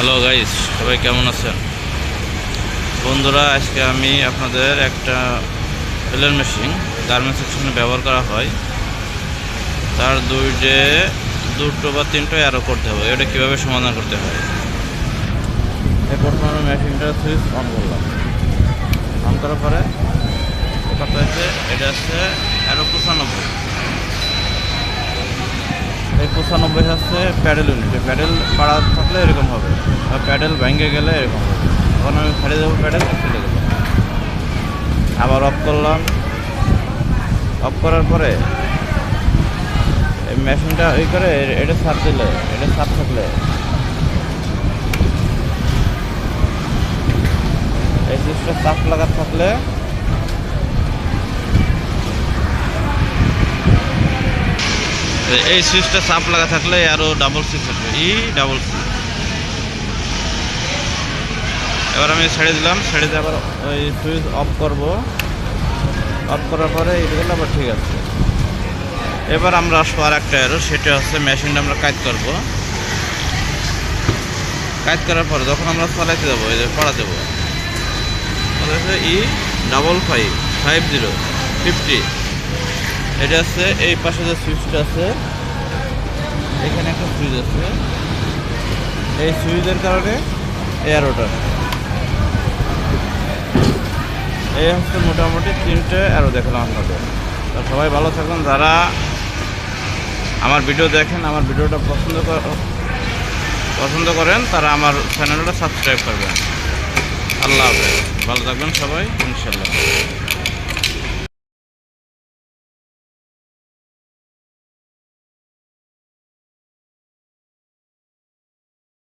Hello guys, সবাই কেমন আছেন? বন্ধুরা, আজকে আমি আপনাদের একটা টেলার মেশিন গার্মেন্টস সেকশনে ব্যবহার করা হয়, তার দুটো বা তিনটা অ্যারো করতে হবে। এটা কীভাবে সমাধান করতে হয়। এই প্রথমে আমি মেশিনটার সুইচ অন করলাম। অন করার পরে কথা হচ্ছে এটা হচ্ছে অ্যারো 95। এই 95 হচ্ছে প্যাডেল ইউনিট। প্যাডেল পাড়া থাকলে এরকম হবে, আর প্যাডেল ভেঙে গেলে এরকম হবে। তখন আমি ছেড়ে দেবো, প্যাডেল ছেড়ে দেবো, আবার অফ করলাম। অফ করার পরে এই মেশিনটা ওই করে এটা চাপ দিলে, এটা চাপ থাকলে এই সুইচটা চাপ লাগা থাকলে এই সুইচটা চাপ লাগা থাকলে আরও ডাবল সুইচ থাকবে, ডাবল সুইচ। এবার আমি ছেড়ে দিলাম, ছেড়ে দিয়ে আবার ওই সুইচ অফ করব। অফ করার পরে এইগুলো আবার ঠিক আছে। এবার আমরা আসবো আর একটা অ্যারো, সেটা হচ্ছে মেশিনটা আমরা কাজ করব। কাজ করার পরে যখন আমরা চালাইতে যাবো, এই যে পড়া দেবো, E5550 এটা আছে। এই পাশে যে সুইচটা আছে, এখানে একটা সুইচ আছে। এই সুইচের কারণে অ্যারোটা, এই হচ্ছে মোটামুটি তিনটে অ্যারো দেখলাম আপনাদের। তো সবাই ভালো থাকুন। যারা আমার ভিডিও দেখেন, আমার ভিডিওটা পছন্দ করেন, তারা আমার চ্যানেলটা সাবস্ক্রাইব করবেন। আল্লাহ হাফেজ, ভালো থাকবেন সবাই, ইনশাল্লাহ।